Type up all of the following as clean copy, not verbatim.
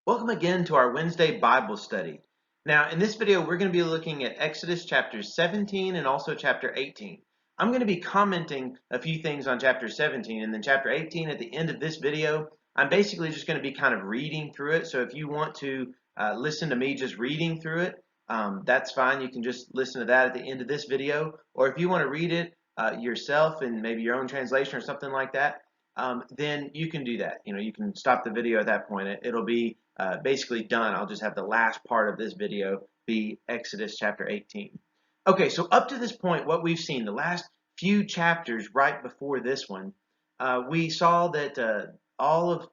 Welcome again to our Wednesday Bible study. Now, in this video, we're going to be looking at Exodus chapters 17 and also chapter 18. I'm going to be commenting a few things on chapter 17, and then chapter 18 at the end of this video. I'm basically just going to be kind of reading through it. So if you want to listen to me just reading through it, that's fine. You can just listen to that at the end of this video. Or if you want to read it yourself in maybe your own translation or something like that, then you can do that. You can stop the video at that point. It'll be basically done. I'll just have the last part of this video be Exodus chapter 18. Okay, so up to this point, what we've seen, the last few chapters right before this one, we saw that all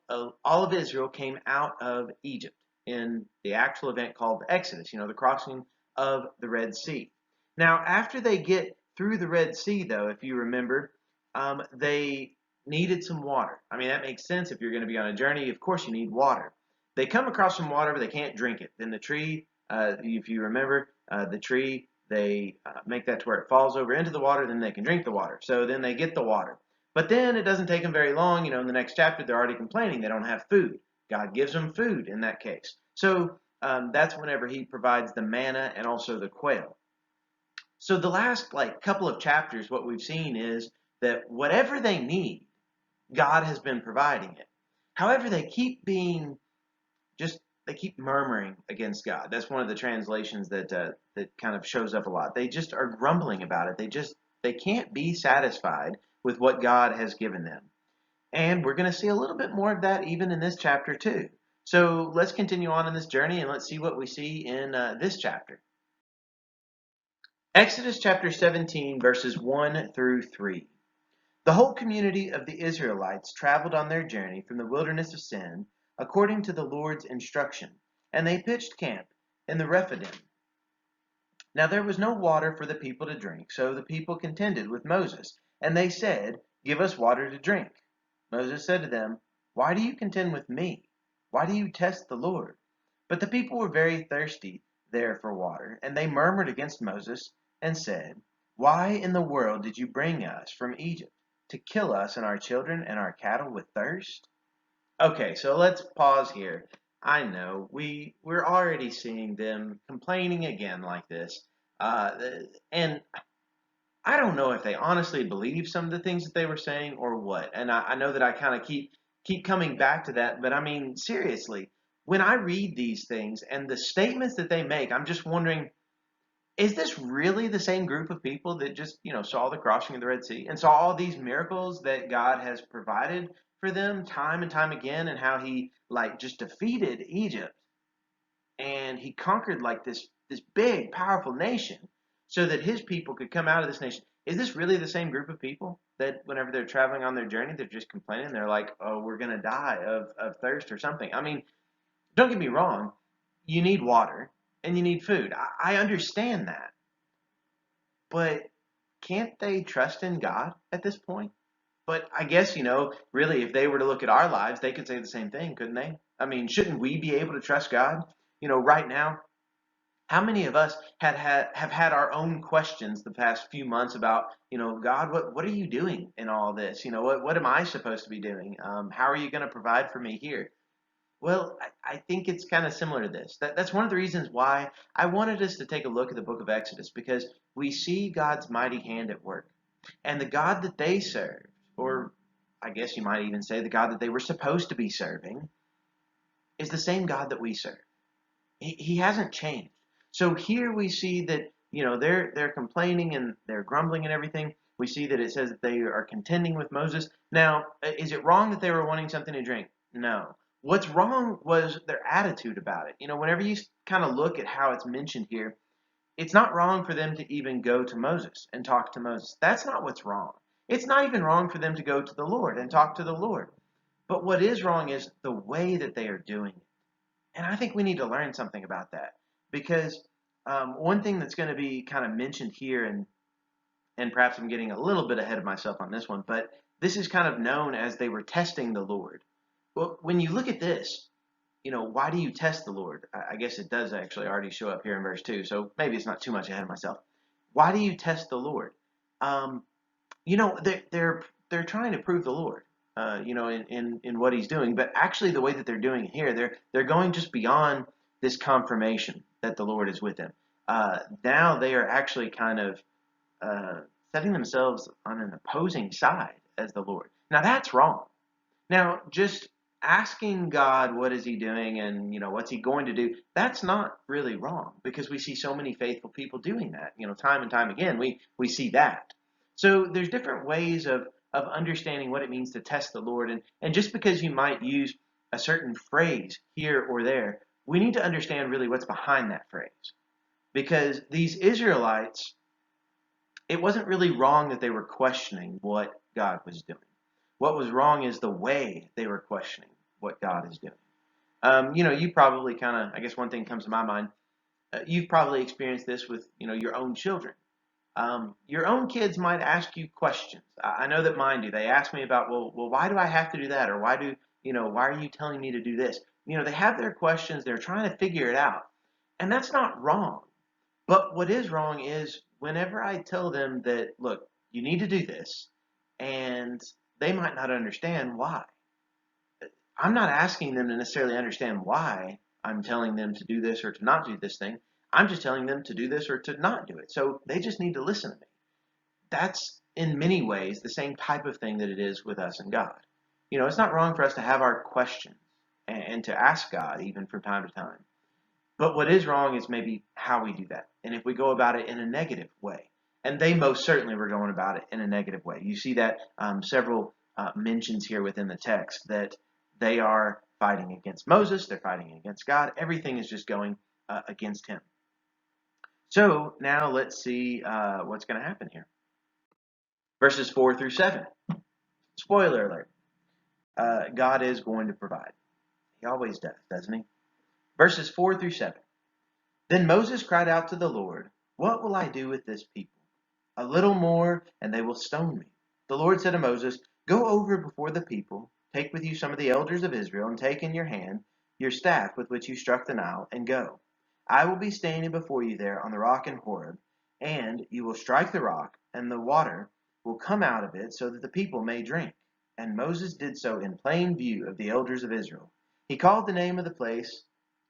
of Israel came out of Egypt in the actual event called the Exodus, the crossing of the Red Sea. Now, after they get through the Red Sea, though, if you remember, they needed some water. I mean, that makes sense. If you're going to be on a journey, of course you need water. They come across some water, but they can't drink it. Then the tree, if you remember, the tree, they make that to where it falls over into the water, then they can drink the water. So then they get the water. But then it doesn't take them very long. In the next chapter, they're already complaining they don't have food. God gives them food in that case. So that's whenever he provides the manna and also the quail. So the last couple of chapters, what we've seen is that whatever they need, God has been providing it. However, they keep murmuring against God. That's one of the translations that kind of shows up a lot. They just are grumbling about it. They can't be satisfied with what God has given them. And we're going to see a little bit more of that even in this chapter too. So let's continue on in this journey and let's see what we see in this chapter. Exodus chapter 17 verses 1 through 3. The whole community of the Israelites traveled on their journey from the wilderness of Sin according to the Lord's instruction, and they pitched camp in the Rephidim. Now there was no water for the people to drink, so the people contended with Moses, and they said, "Give us water to drink." Moses said to them, "Why do you contend with me? Why do you test the Lord?" But the people were very thirsty there for water, and they murmured against Moses and said, "Why in the world did you bring us from Egypt? To kill us and our children and our cattle with thirst?" Okay, so let's pause here. I know we're already seeing them complaining again like this, uh, and I don't know if they honestly believe some of the things that they were saying or what. And I know that I kind of keep coming back to that, but I mean seriously, when I read these things and the statements that they make, I'm just wondering, is this really the same group of people that just, saw the crossing of the Red Sea and saw all these miracles that God has provided for them time and time again, and how he just defeated Egypt and he conquered this big, powerful nation so that his people could come out of this nation? Is this really the same group of people that whenever they're traveling on their journey, they're just complaining? They're like, oh, we're going to die of thirst or something. I mean, don't get me wrong. You need water and you need food. I understand that. But can't they trust in God at this point? But I guess, really, if they were to look at our lives, they could say the same thing, couldn't they? I mean, shouldn't we be able to trust God? Right now, how many of us have had our own questions the past few months about, God, what are you doing in all this? What am I supposed to be doing? How are you going to provide for me here? Well, I think it's kind of similar to this. That's one of the reasons why I wanted us to take a look at the book of Exodus, because we see God's mighty hand at work. And the God that they served, or I guess you might even say the God that they were supposed to be serving, is the same God that we serve. He hasn't changed. So here we see that, they're complaining and they're grumbling and everything. We see that it says that they are contending with Moses. Now, is it wrong that they were wanting something to drink? No. What's wrong was their attitude about it. Whenever you kind of look at how it's mentioned here, it's not wrong for them to even go to Moses and talk to Moses. That's not what's wrong. It's not even wrong for them to go to the Lord and talk to the Lord. But what is wrong is the way that they are doing it. And I think we need to learn something about that, because one thing that's going to be kind of mentioned here, and perhaps I'm getting a little bit ahead of myself on this one, but this is kind of known as they were testing the Lord. Well, when you look at this, why do you test the Lord? I guess it does actually already show up here in verse 2, so maybe it's not too much ahead of myself. Why do you test the Lord? Um, they're trying to prove the Lord. in what he's doing. But actually, the way that they're doing it here, they're going just beyond this confirmation that the Lord is with them. Now they are actually kind of uh, setting themselves on an opposing side as the Lord. Now that's wrong. Now just asking God what is He doing and what's He going to do, that's not really wrong because we see so many faithful people doing that. Time and time again we see that. So there's different ways of understanding what it means to test the Lord, and just because you might use a certain phrase here or there, we need to understand really what's behind that phrase because these Israelites, it wasn't really wrong that they were questioning what God was doing. What was wrong is the way they were questioning what God is doing. You probably kind of, I guess one thing comes to my mind, you've probably experienced this with, your own children. Your own kids might ask you questions. I know that mine do. They ask me about, well, why do I have to do that? Or why are you telling me to do this? They have their questions. They're trying to figure it out. And that's not wrong. But what is wrong is whenever I tell them that, look, you need to do this, and they might not understand why. I'm not asking them to necessarily understand why I'm telling them to do this or to not do this thing. I'm just telling them to do this or to not do it. So they just need to listen to me. That's in many ways the same type of thing that it is with us and God. It's not wrong for us to have our questions and to ask God even from time to time. But what is wrong is maybe how we do that. And if we go about it in a negative way. And they most certainly were going about it in a negative way. You see that several mentions here within the text that they are fighting against Moses, they're fighting against God. Everything is just going against him. So now let's see what's going to happen here. Verses 4 through 7. Spoiler alert. God is going to provide. He always does, doesn't he? Verses 4 through 7. Then Moses cried out to the Lord, "What will I do with this people? A little more, and they will stone me." The Lord said to Moses, "Go over before the people, take with you some of the elders of Israel, and take in your hand your staff with which you struck the Nile, and go. I will be standing before you there on the rock in Horeb, and you will strike the rock, and the water will come out of it so that the people may drink." And Moses did so in plain view of the elders of Israel. He called the name of the place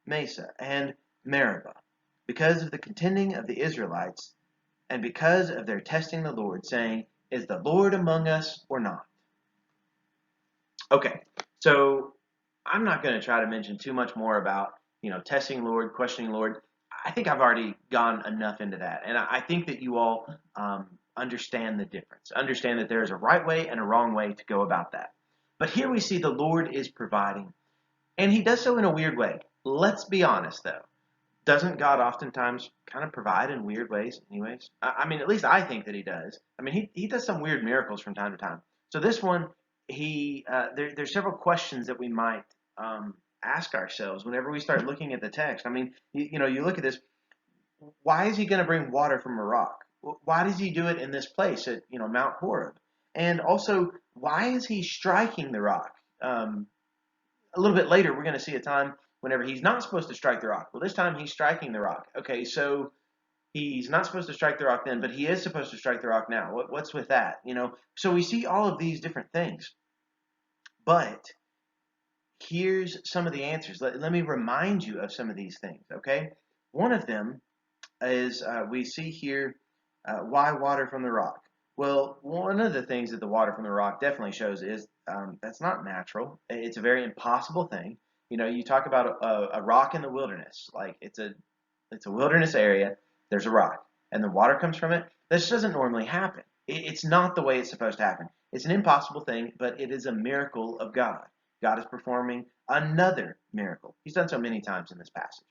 Mesa and Meribah, because of the contending of the Israelites, and because of their testing the Lord, saying, "Is the Lord among us or not?" Okay, so I'm not going to try to mention too much more about, testing Lord, questioning Lord. I think I've already gone enough into that. And I think that you all understand the difference. Understand that there is a right way and a wrong way to go about that. But here we see the Lord is providing. And he does so in a weird way. Let's be honest, though. Doesn't God oftentimes kind of provide in weird ways anyways? I mean, at least I think that he does. I mean, he does some weird miracles from time to time. So this one, there's several questions that we might ask ourselves whenever we start looking at the text. I mean, you look at this. Why is he going to bring water from a rock? Why does he do it in this place at, Mount Horeb? And also, why is he striking the rock? A little bit later, we're going to see a time whenever he's not supposed to strike the rock. Well, this time he's striking the rock. Okay, so he's not supposed to strike the rock then, but he is supposed to strike the rock now. What's with that? So we see all of these different things. But here's some of the answers. Let me remind you of some of these things, okay? One of them is we see here, why water from the rock? Well, one of the things that the water from the rock definitely shows is that's not natural. It's a very impossible thing. You talk about a rock in the wilderness, like it's a wilderness area. There's a rock, and the water comes from it. This doesn't normally happen. It's not the way it's supposed to happen. It's an impossible thing, but it is a miracle of God. God is performing another miracle. He's done so many times in this passage,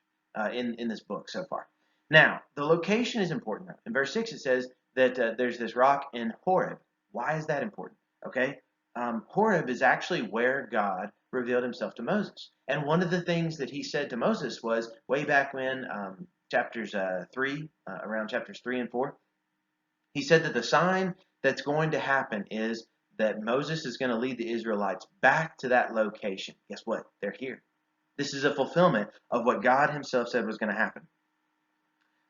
in this book so far. Now, the location is important, though. In verse 6, it says that there's this rock in Horeb. Why is that important? Okay? Horeb is actually where God revealed himself to Moses. And one of the things that he said to Moses was way back when, chapters 3, around chapters 3 and 4, he said that the sign that's going to happen is that Moses is going to lead the Israelites back to that location. Guess what? They're here. This is a fulfillment of what God himself said was going to happen.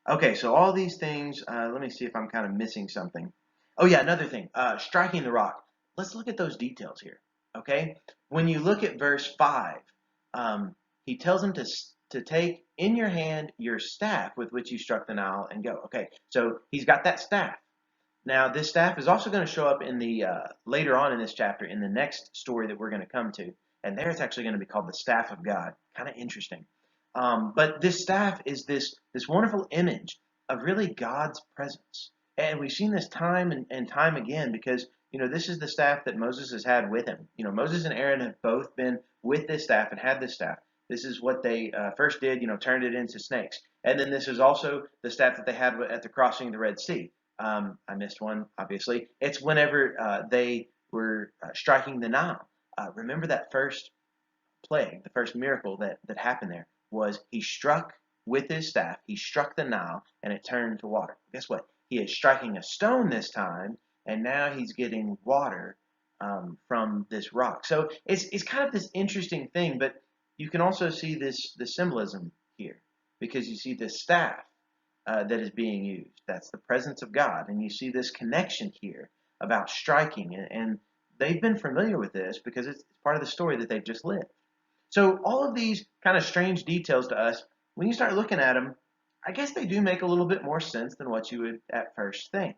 Okay, so all these things, let me see if I'm kind of missing something. Oh yeah, another thing, striking the rock. Let's look at those details here. Okay? When you look at verse 5, he tells them to take in your hand your staff with which you struck the Nile and go. Okay, so he's got that staff. Now, this staff is also going to show up in the later on in this chapter in the next story that we're going to come to, and there it's actually going to be called the staff of God. Kind of interesting. But this staff is this wonderful image of really God's presence, and we've seen this time and time again because this is the staff that Moses has had with him. Moses and Aaron have both been with this staff and had this staff. This is what they first did, turned it into snakes, and then this is also the staff that they had at the crossing of the Red Sea. I missed one, obviously. It's whenever they were striking the Nile. Remember that first plague, the first miracle that happened there was he struck with his staff, he struck the Nile, and it turned to water. Guess what? He is striking a stone this time, and now he's getting water from this rock. So it's kind of this interesting thing, but you can also see the symbolism here because you see this staff that is being used. That's the presence of God. And you see this connection here about striking. And they've been familiar with this because it's part of the story that they've just lived. So all of these kind of strange details to us, when you start looking at them, I guess they do make a little bit more sense than what you would at first think.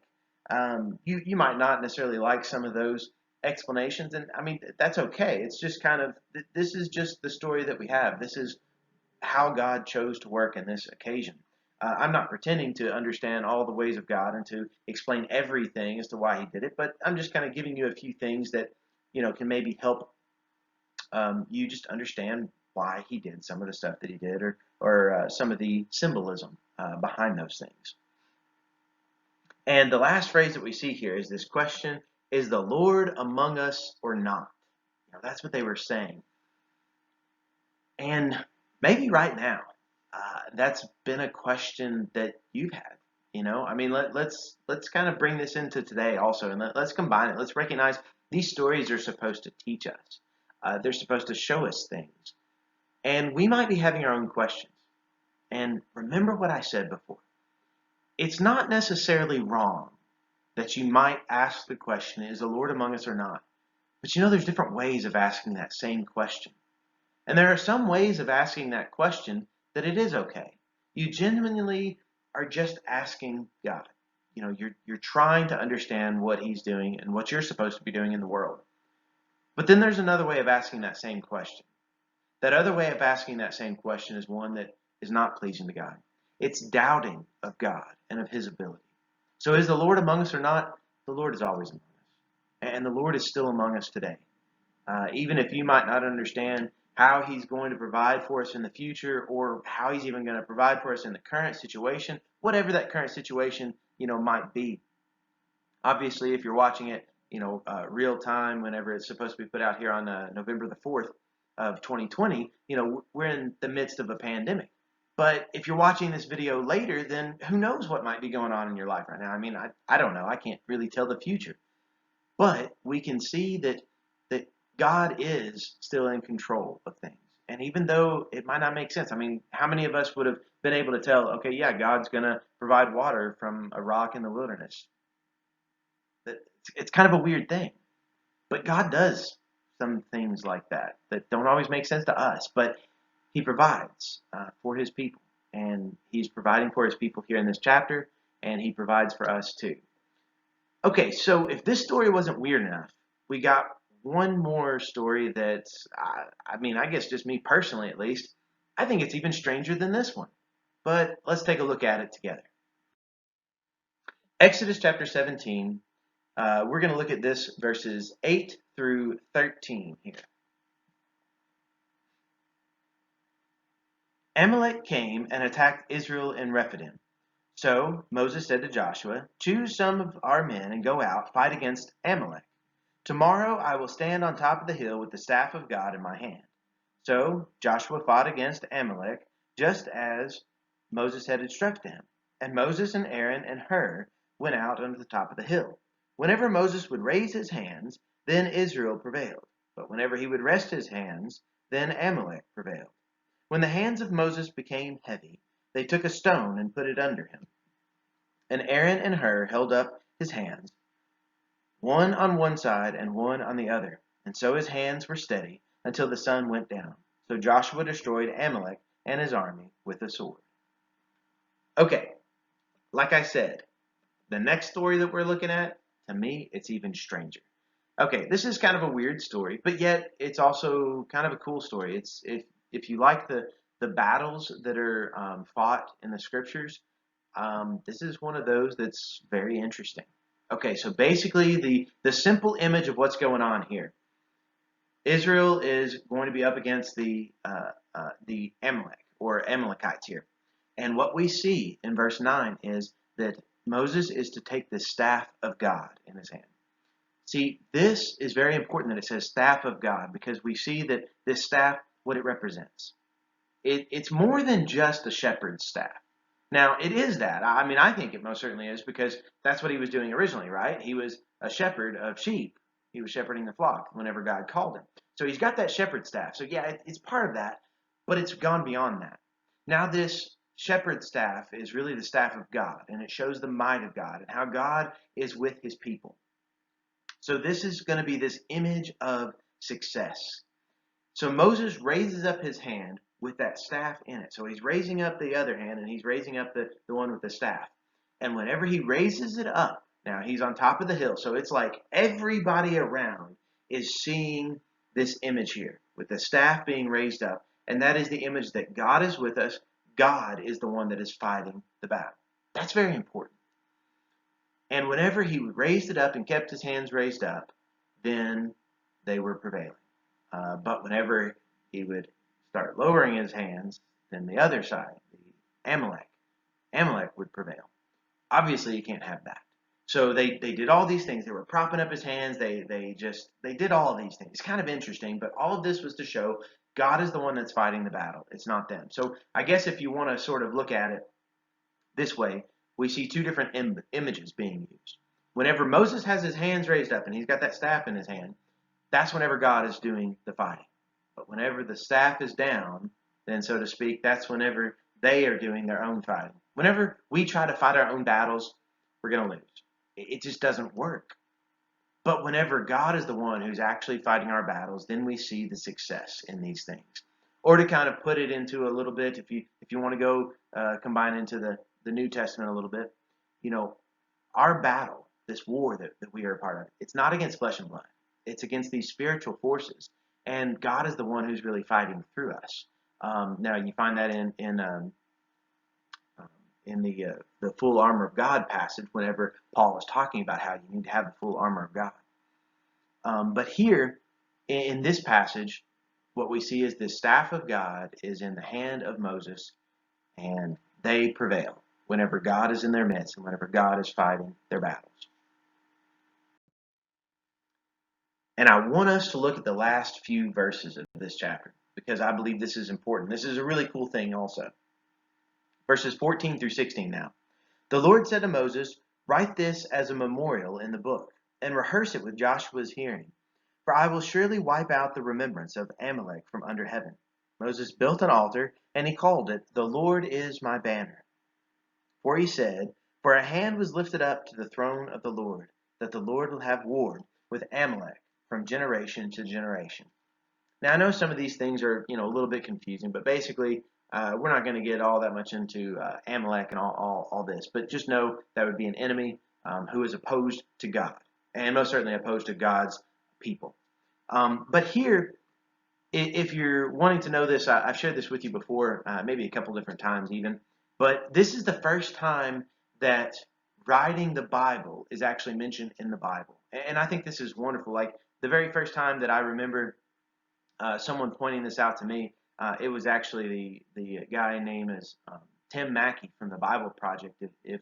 You might not necessarily like some of those explanations, and I mean that's okay. It's just kind of this is just the story that we have. This is how God chose to work in this occasion. I'm not pretending to understand all the ways of God and to explain everything as to why He did it, but I'm just kind of giving you a few things that can maybe help you just understand why He did some of the stuff that He did, or some of the symbolism behind those things. And the last phrase that we see here is this question: "Is the Lord among us or not?" That's what they were saying, and maybe right now. That's been a question that you've had. I mean, let's kind of bring this into today also, and let's combine it. Let's recognize these stories are supposed to teach us. They're supposed to show us things, and we might be having our own questions. And remember what I said before. It's not necessarily wrong that you might ask the question, "Is the Lord among us or not?" But there's different ways of asking that same question. And there are some ways of asking that question that it is okay. You genuinely are just asking God. You're trying to understand what He's doing and what you're supposed to be doing in the world. But then there's another way of asking that same question. That other way of asking that same question is one that is not pleasing to God. It's doubting of God and of His ability. So is the Lord among us or not? The Lord is always among us. And the Lord is still among us today. Even if you might not understand how He's going to provide for us in the future, or how He's even going to provide for us in the current situation, whatever that current situation, might be. Obviously, if you're watching it, real time, whenever it's supposed to be put out here on November the 4th of 2020, we're in the midst of a pandemic. But if you're watching this video later, then who knows what might be going on in your life right now? I mean, I don't know. I can't really tell the future. But we can see that God is still in control of things. And even though it might not make sense, I mean, how many of us would have been able to tell, okay, yeah, God's going to provide water from a rock in the wilderness? It's kind of a weird thing. But God does some things like that don't always make sense to us. But He provides for His people. And He's providing for His people here in this chapter, and He provides for us too. Okay, so if this story wasn't weird enough, we got one more story that's, I guess just me personally at least, I think it's even stranger than this one. But let's take a look at it together. Exodus chapter 17, we're going to look at this verses 8 through 13 here. Amalek came and attacked Israel in Rephidim. So Moses said to Joshua, "Choose some of our men and go out, fight against Amalek. Tomorrow I will stand on top of the hill with the staff of God in my hand." So Joshua fought against Amalek, just as Moses had instructed him. And Moses and Aaron and Hur went out onto the top of the hill. Whenever Moses would raise his hands, then Israel prevailed. But whenever he would rest his hands, then Amalek prevailed. When the hands of Moses became heavy, they took a stone and put it under him. And Aaron and Hur held up his hands, one on one side and one on the other. And so his hands were steady until the sun went down. So Joshua destroyed Amalek and his army with a sword. Okay, like I said, the next story that we're looking at, to me, it's even stranger. Okay, this is kind of a weird story, but yet it's also kind of a cool story. It's if you like the battles that are fought in the scriptures, this is one of those that's very interesting. Okay, so basically the simple image of what's going on here. Israel is going to be up against the Amalek or Amalekites here. And what we see in verse 9 is that Moses is to take the staff of God in his hand. See, this is very important that it says staff of God because we see that this staff, what it represents. It's more than just a shepherd's staff. Now, it is that. I mean, I think it most certainly is because that's what he was doing originally, right? He was a shepherd of sheep. He was shepherding the flock whenever God called him. So he's got that shepherd staff. So yeah, it's part of that, but it's gone beyond that. Now this shepherd staff is really the staff of God, and it shows the might of God and how God is with his people. So this is going to be this image of success. So Moses raises up his hand with that staff in it. So he's raising up the other hand and he's raising up the one with the staff. And whenever he raises it up, now he's on top of the hill. So it's like everybody around is seeing this image here with the staff being raised up. And that is the image that God is with us. God is the one that is fighting the battle. That's very important. And whenever he raised it up and kept his hands raised up, then they were prevailing. But whenever he would start lowering his hands, then the other side, the Amalek would prevail. Obviously, you can't have that. So they did all these things. They were propping up his hands. They did all of these things. It's kind of interesting, but all of this was to show God is the one that's fighting the battle. It's not them. So I guess if you want to sort of look at it this way, we see two different images being used. Whenever Moses has his hands raised up and he's got that staff in his hand, that's whenever God is doing the fighting. But whenever the staff is down, then so to speak, that's whenever they are doing their own fighting. Whenever we try to fight our own battles, we're going to lose. It just doesn't work. But whenever God is the one who's actually fighting our battles, then we see the success in these things. Or to kind of put it into a little bit, if you want to go combine into the New Testament a little bit, you know, our battle, this war that we are a part of, it's not against flesh and blood. It's against these spiritual forces, and God is the one who's really fighting through us. Now you find that in the full armor of God passage, whenever Paul is talking about how you need to have the full armor of God. But here in this passage, what we see is the staff of God is in the hand of Moses, and they prevail whenever God is in their midst and whenever God is fighting their battles. And I want us to look at the last few verses of this chapter because I believe this is important. This is a really cool thing also. Verses 14 through 16 now. The Lord said to Moses, "Write this as a memorial in the book and rehearse it with Joshua's hearing. For I will surely wipe out the remembrance of Amalek from under heaven." Moses built an altar and he called it, "The Lord is my banner." For he said, "For a hand was lifted up to the throne of the Lord, that the Lord will have war with Amalek from generation to generation." Now I know some of these things are a little bit confusing, but basically we're not going to get all that much into Amalek and all this, but just know that would be an enemy who is opposed to God, and most certainly opposed to God's people. But here, if you're wanting to know this, I've shared this with you before, maybe a couple different times even, but this is the first time that writing the Bible is actually mentioned in the Bible. And I think this is wonderful. Like the very first time that I remember someone pointing this out to me, it was actually the guy named as Tim Mackey from the Bible Project. If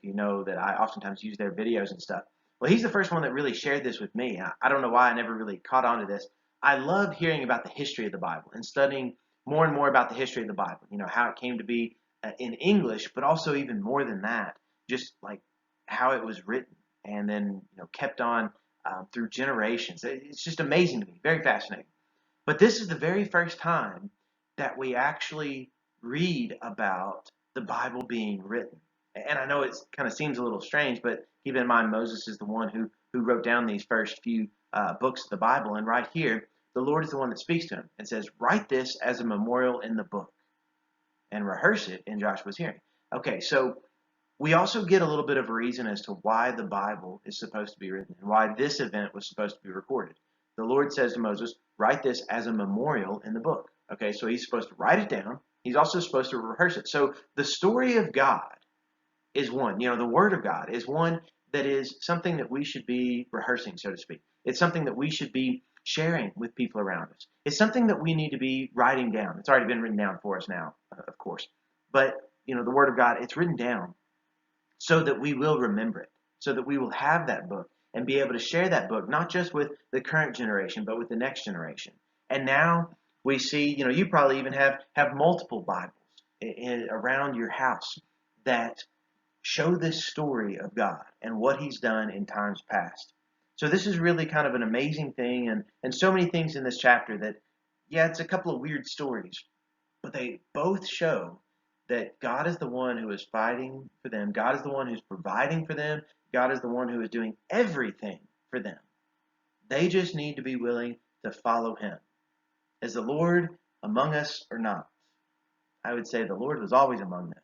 you know that I oftentimes use their videos and stuff. Well, he's the first one that really shared this with me. I don't know why I never really caught on to this. I love hearing about the history of the Bible and studying more and more about the history of the Bible. You know, how it came to be in English, but also even more than that, just like how it was written and then kept on through generations. It's just amazing to me, very fascinating. But this is the very first time that we actually read about the Bible being written. And I know it kind of seems a little strange, but keep in mind Moses is the one who wrote down these first few books of the Bible. And right here, the Lord is the one that speaks to him and says, write this as a memorial in the book and rehearse it in Joshua's hearing. Okay, so we also get a little bit of a reason as to why the Bible is supposed to be written and why this event was supposed to be recorded. The Lord says to Moses, write this as a memorial in the book. Okay, so he's supposed to write it down. He's also supposed to rehearse it. So the story of God is one. The Word of God is one that is something that we should be rehearsing, so to speak. It's something that we should be sharing with people around us. It's something that we need to be writing down. It's already been written down for us now, of course. But, the Word of God, it's written down so that we will remember it, so that we will have that book and be able to share that book, not just with the current generation, but with the next generation. And now we see, you probably even have multiple Bibles around your house that show this story of God and what he's done in times past. So this is really kind of an amazing thing, and so many things in this chapter that, yeah, it's a couple of weird stories, but they both show that God is the one who is fighting for them. God is the one who's providing for them. God is the one who is doing everything for them. They just need to be willing to follow him. Is the Lord among us or not? I would say the Lord was always among them,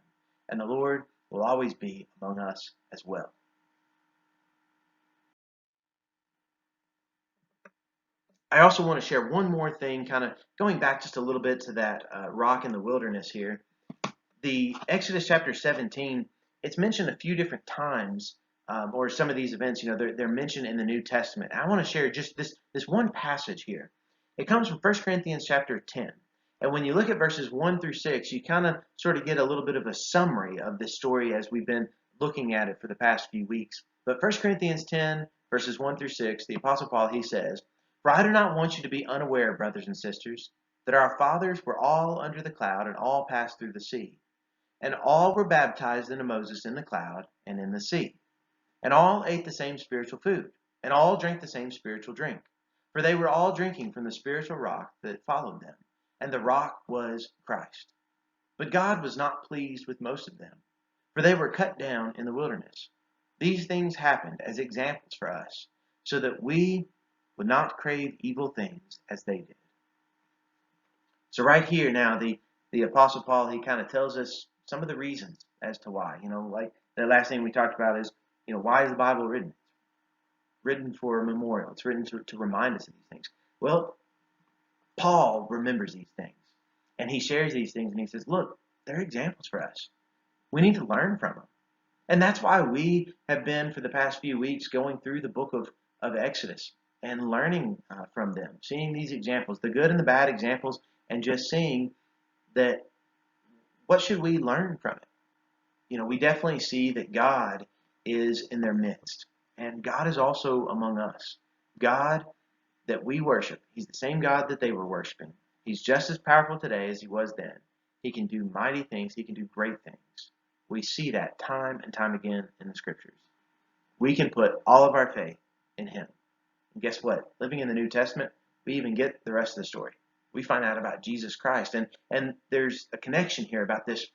and the Lord will always be among us as well. I also want to share one more thing, kind of going back just a little bit to that rock in the wilderness here. The Exodus chapter 17, it's mentioned a few different times, or some of these events, they're mentioned in the New Testament. I want to share just this one passage here. It comes from 1 Corinthians chapter 10. And when you look at verses 1 through 6, you kind of sort of get a little bit of a summary of this story as we've been looking at it for the past few weeks. But 1 Corinthians 10, verses 1 through 6, the Apostle Paul, he says, "For I do not want you to be unaware, brothers and sisters, that our fathers were all under the cloud and all passed through the sea. And all were baptized into Moses in the cloud and in the sea. And all ate the same spiritual food, and all drank the same spiritual drink. For they were all drinking from the spiritual rock that followed them, and the rock was Christ. But God was not pleased with most of them, for they were cut down in the wilderness. These things happened as examples for us, so that we would not crave evil things as they did." So right here now, the Apostle Paul, he kind of tells us some of the reasons as to why. Like the last thing we talked about is, why is the Bible written? It's written for a memorial. It's written to remind us of these things. Well, Paul remembers these things, and he shares these things, and he says, look, they're examples for us. We need to learn from them. And that's why we have been, for the past few weeks, going through the book of Exodus and learning from them, seeing these examples, the good and the bad examples, and just seeing that what should we learn from it? We definitely see that God is in their midst, and God is also among us. God that we worship, he's the same God that they were worshiping. He's just as powerful today as he was then. He can do mighty things. He can do great things. We see that time and time again in the scriptures. We can put all of our faith in him. And guess what? Living in the New Testament, we even get the rest of the story. We find out about Jesus Christ. And there's a connection here about this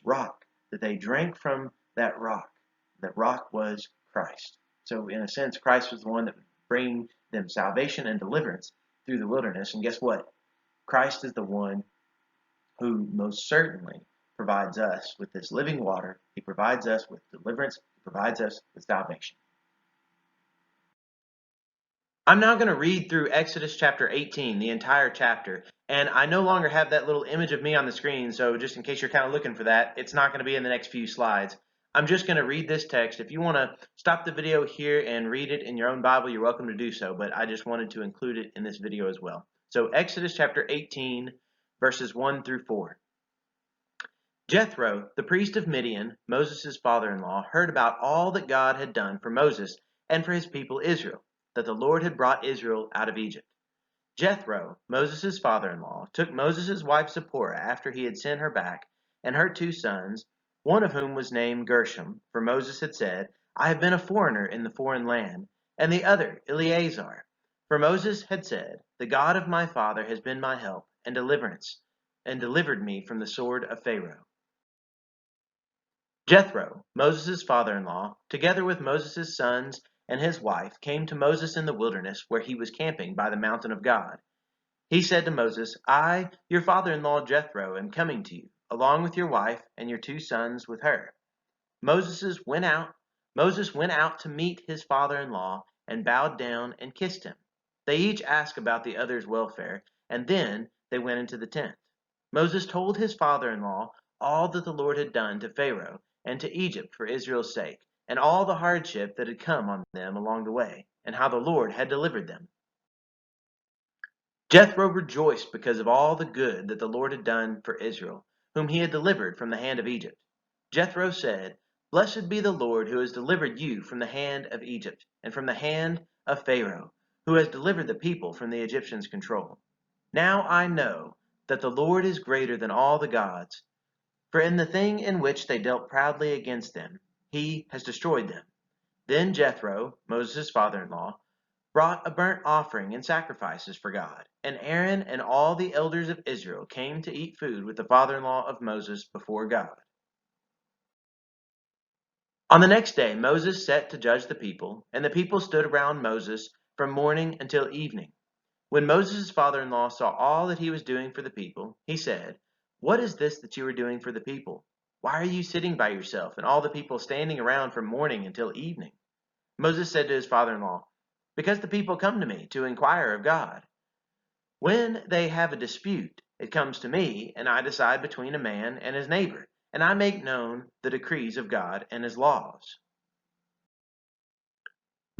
rock, that they drank from that rock. That rock was Christ. So in a sense, Christ was the one that would bring them salvation and deliverance through the wilderness. And guess what? Christ is the one who most certainly provides us with this living water. He provides us with deliverance. He provides us with salvation. I'm now going to read through Exodus chapter 18, the entire chapter, and I no longer have that little image of me on the screen, so just in case you're kind of looking for that, it's not going to be in the next few slides. I'm just going to read this text. If you want to stop the video here and read it in your own Bible, you're welcome to do so, but I just wanted to include it in this video as well. So Exodus chapter 18, verses 1 through 4. Jethro, the priest of Midian, Moses' father-in-law, heard about all that God had done for Moses and for his people Israel, that the Lord had brought Israel out of Egypt. Jethro, Moses' father-in-law, took Moses' wife Zipporah after he had sent her back, and her 2 sons, one of whom was named Gershom, for Moses had said, I have been a foreigner in the foreign land, and the other Eleazar, for Moses had said, the God of my father has been my help and deliverance, and delivered me from the sword of Pharaoh. Jethro, Moses' father-in-law, together with Moses' sons and his wife came to Moses in the wilderness where he was camping by the mountain of God. He said to Moses, I, your father-in-law Jethro, am coming to you, along with your wife and your 2 sons with her. Moses went out to meet his father-in-law and bowed down and kissed him. They each asked about the other's welfare, and then they went into the tent. Moses told his father-in-law all that the Lord had done to Pharaoh and to Egypt for Israel's sake, and all the hardship that had come on them along the way, and how the Lord had delivered them. Jethro rejoiced because of all the good that the Lord had done for Israel, whom he had delivered from the hand of Egypt. Jethro said, Blessed be the Lord who has delivered you from the hand of Egypt, and from the hand of Pharaoh, who has delivered the people from the Egyptians' control. Now I know that the Lord is greater than all the gods, for in the thing in which they dealt proudly against them, he has destroyed them. Then Jethro, Moses' father-in-law, brought a burnt offering and sacrifices for God, and Aaron and all the elders of Israel came to eat food with the father-in-law of Moses before God. On the next day Moses set to judge the people, and the people stood around Moses from morning until evening. When Moses' father-in-law saw all that he was doing for the people, he said, What is this that you are doing for the people? Why are you sitting by yourself, and all the people standing around from morning until evening? Moses said to his father-in-law, Because the people come to me to inquire of God. When they have a dispute, it comes to me, and I decide between a man and his neighbor, and I make known the decrees of God and his laws.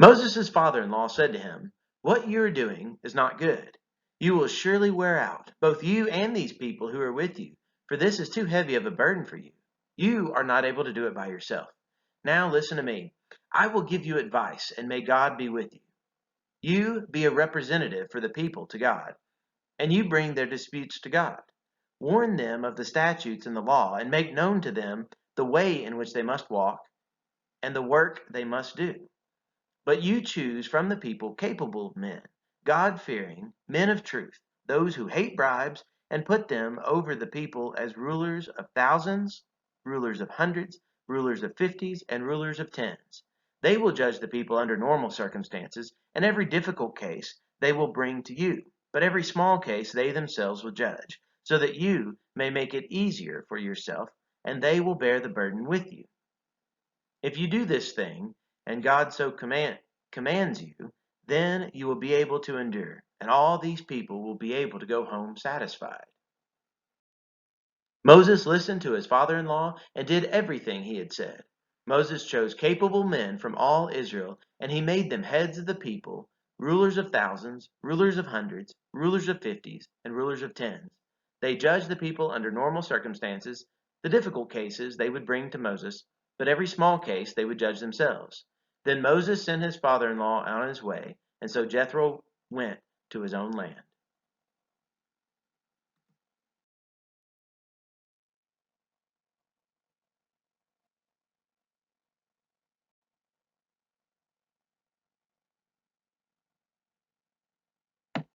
Moses' father-in-law said to him, What you are doing is not good. You will surely wear out, both you and these people who are with you, for this is too heavy of a burden for you. You are not able to do it by yourself. Now listen to me. I will give you advice, and may God be with you. You be a representative for the people to God, and you bring their disputes to God. Warn them of the statutes and the law, and make known to them the way in which they must walk and the work they must do. But you choose from the people capable men, God-fearing, men of truth, those who hate bribes, and put them over the people as rulers of thousands, rulers of hundreds, rulers of fifties, and rulers of tens. They will judge the people under normal circumstances, and every difficult case they will bring to you. But every small case they themselves will judge, so that you may make it easier for yourself, and they will bear the burden with you. If you do this thing, and God so commands you, then you will be able to endure, and all these people will be able to go home satisfied. Moses listened to his father-in-law and did everything he had said. Moses chose capable men from all Israel, and he made them heads of the people, rulers of thousands, rulers of hundreds, rulers of fifties, and rulers of tens. They judged the people under normal circumstances. The difficult cases they would bring to Moses, but every small case they would judge themselves. Then Moses sent his father-in-law on his way, and so Jethro went to his own land.